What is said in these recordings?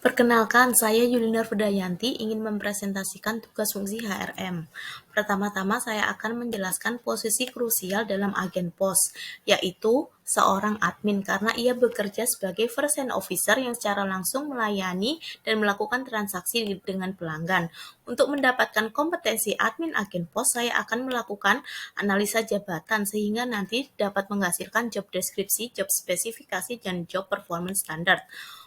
Perkenalkan, saya Yulina Fudayanti ingin mempresentasikan tugas fungsi HRM. Pertama-tama saya akan menjelaskan posisi krusial dalam agen pos, yaitu seorang admin karena ia bekerja sebagai first hand officer yang secara langsung melayani dan melakukan transaksi dengan pelanggan. Untuk mendapatkan kompetensi admin agen pos, saya akan melakukan analisa jabatan sehingga nanti dapat menghasilkan job deskripsi, job spesifikasi, dan job performance standard.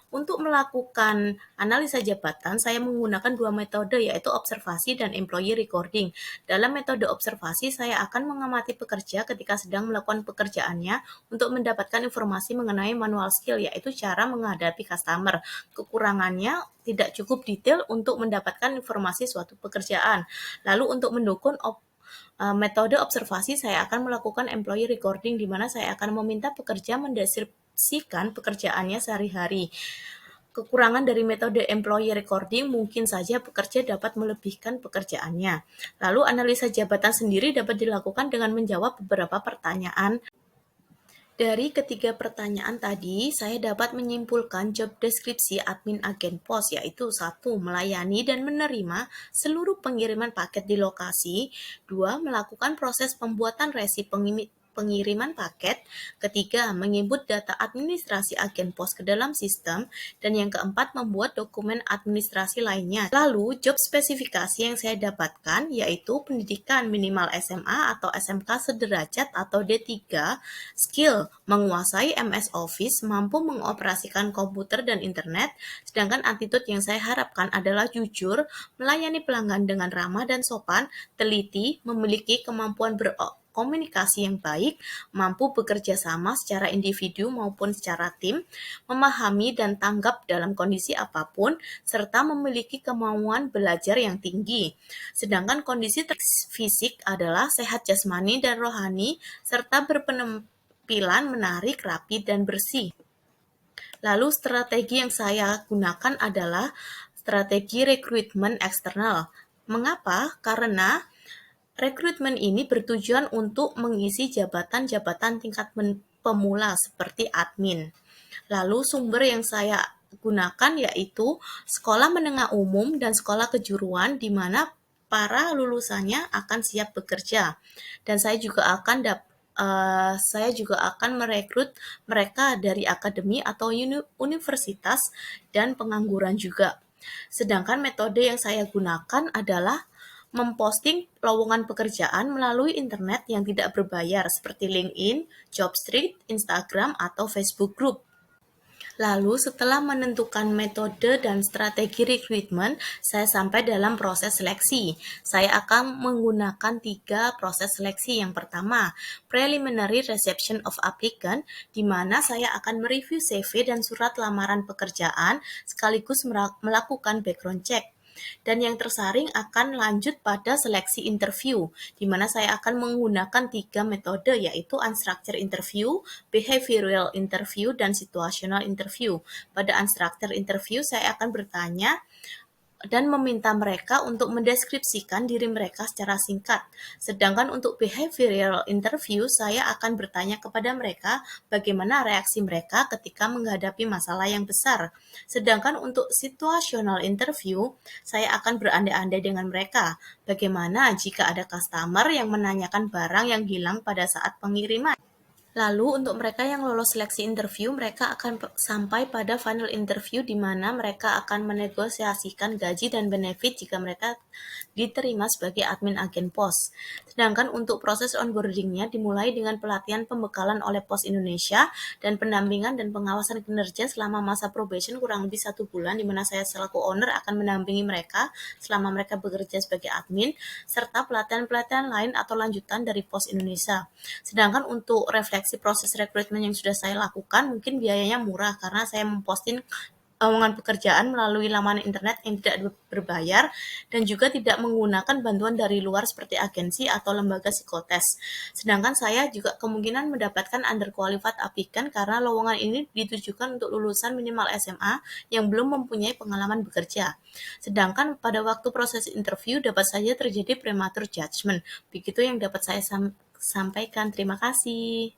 Untuk melakukan analisa jabatan, saya menggunakan dua metode, yaitu observasi dan employee recording. Dalam metode observasi, saya akan mengamati pekerja ketika sedang melakukan pekerjaannya untuk mendapatkan informasi mengenai manual skill, yaitu cara menghadapi customer. Kekurangannya tidak cukup detail untuk mendapatkan informasi suatu pekerjaan. Lalu untuk mendukung metode observasi, saya akan melakukan employee recording, di mana saya akan meminta pekerja mendeskripsikan pekerjaannya sehari-hari. Kekurangan dari metode employee recording mungkin saja pekerja dapat melebihkan pekerjaannya. Lalu analisa jabatan sendiri dapat dilakukan dengan menjawab beberapa pertanyaan. Dari ketiga pertanyaan tadi, saya dapat menyimpulkan job deskripsi admin agen pos, yaitu 1. Melayani dan menerima seluruh pengiriman paket di lokasi. 2. Melakukan proses pembuatan resi pengiriman paket. Ketiga, menginput data administrasi agen pos ke dalam sistem. Dan yang keempat, membuat dokumen administrasi lainnya. Lalu, job spesifikasi yang saya dapatkan yaitu pendidikan minimal SMA atau SMK sederajat atau D3, skill menguasai MS Office, mampu mengoperasikan komputer dan internet, sedangkan attitude yang saya harapkan adalah jujur, melayani pelanggan dengan ramah dan sopan, teliti, memiliki kemampuan komunikasi yang baik, mampu bekerja sama secara individu maupun secara tim, memahami dan tanggap dalam kondisi apapun, serta memiliki kemauan belajar yang tinggi. Sedangkan kondisi fisik adalah sehat jasmani dan rohani, serta berpenampilan menarik, rapi, dan bersih. Lalu strategi yang saya gunakan adalah strategi rekrutmen eksternal. Mengapa? Karena rekrutmen ini bertujuan untuk mengisi jabatan-jabatan tingkat pemula seperti admin. Lalu sumber yang saya gunakan yaitu sekolah menengah umum dan sekolah kejuruan, di mana para lulusannya akan siap bekerja. Dan saya juga akan merekrut mereka dari akademi atau universitas dan pengangguran juga. Sedangkan metode yang saya gunakan adalah memposting lowongan pekerjaan melalui internet yang tidak berbayar seperti LinkedIn, Jobstreet, Instagram, atau Facebook Group. Lalu setelah menentukan metode dan strategi rekrutmen, saya sampai dalam proses seleksi. Saya akan menggunakan 3 proses seleksi. Yang pertama, preliminary reception of applicant, di mana saya akan mereview CV dan surat lamaran pekerjaan sekaligus melakukan background check. Dan yang tersaring akan lanjut pada seleksi interview, di mana saya akan menggunakan 3 metode, yaitu unstructured interview, behavioral interview, dan situational interview. Pada unstructured interview, saya akan bertanya dan meminta mereka untuk mendeskripsikan diri mereka secara singkat. Sedangkan untuk behavioral interview, saya akan bertanya kepada mereka bagaimana reaksi mereka ketika menghadapi masalah yang besar. Sedangkan untuk situational interview, saya akan berandai-andai dengan mereka. Bagaimana jika ada customer yang menanyakan barang yang hilang pada saat pengiriman? Lalu untuk mereka yang lolos seleksi interview, mereka akan sampai pada final interview, di mana mereka akan menegosiasikan gaji dan benefit jika mereka diterima sebagai admin agen pos. Sedangkan untuk proses onboardingnya dimulai dengan pelatihan pembekalan oleh Pos Indonesia dan pendampingan dan pengawasan kinerja selama masa probation kurang lebih 1 bulan, di mana saya selaku owner akan mendampingi mereka selama mereka bekerja sebagai admin, serta pelatihan-pelatihan lain atau lanjutan dari Pos Indonesia. Sedangkan untuk refleksi proses rekrutmen yang sudah saya lakukan, mungkin biayanya murah karena saya memposting lowongan pekerjaan melalui laman internet yang tidak berbayar dan juga tidak menggunakan bantuan dari luar seperti agensi atau lembaga psikotes. Sedangkan saya juga kemungkinan mendapatkan underqualified applicant karena lowongan ini ditujukan untuk lulusan minimal SMA yang belum mempunyai pengalaman bekerja. Sedangkan pada waktu proses interview dapat saja terjadi premature judgment. Begitu yang dapat saya sampaikan. Terima kasih.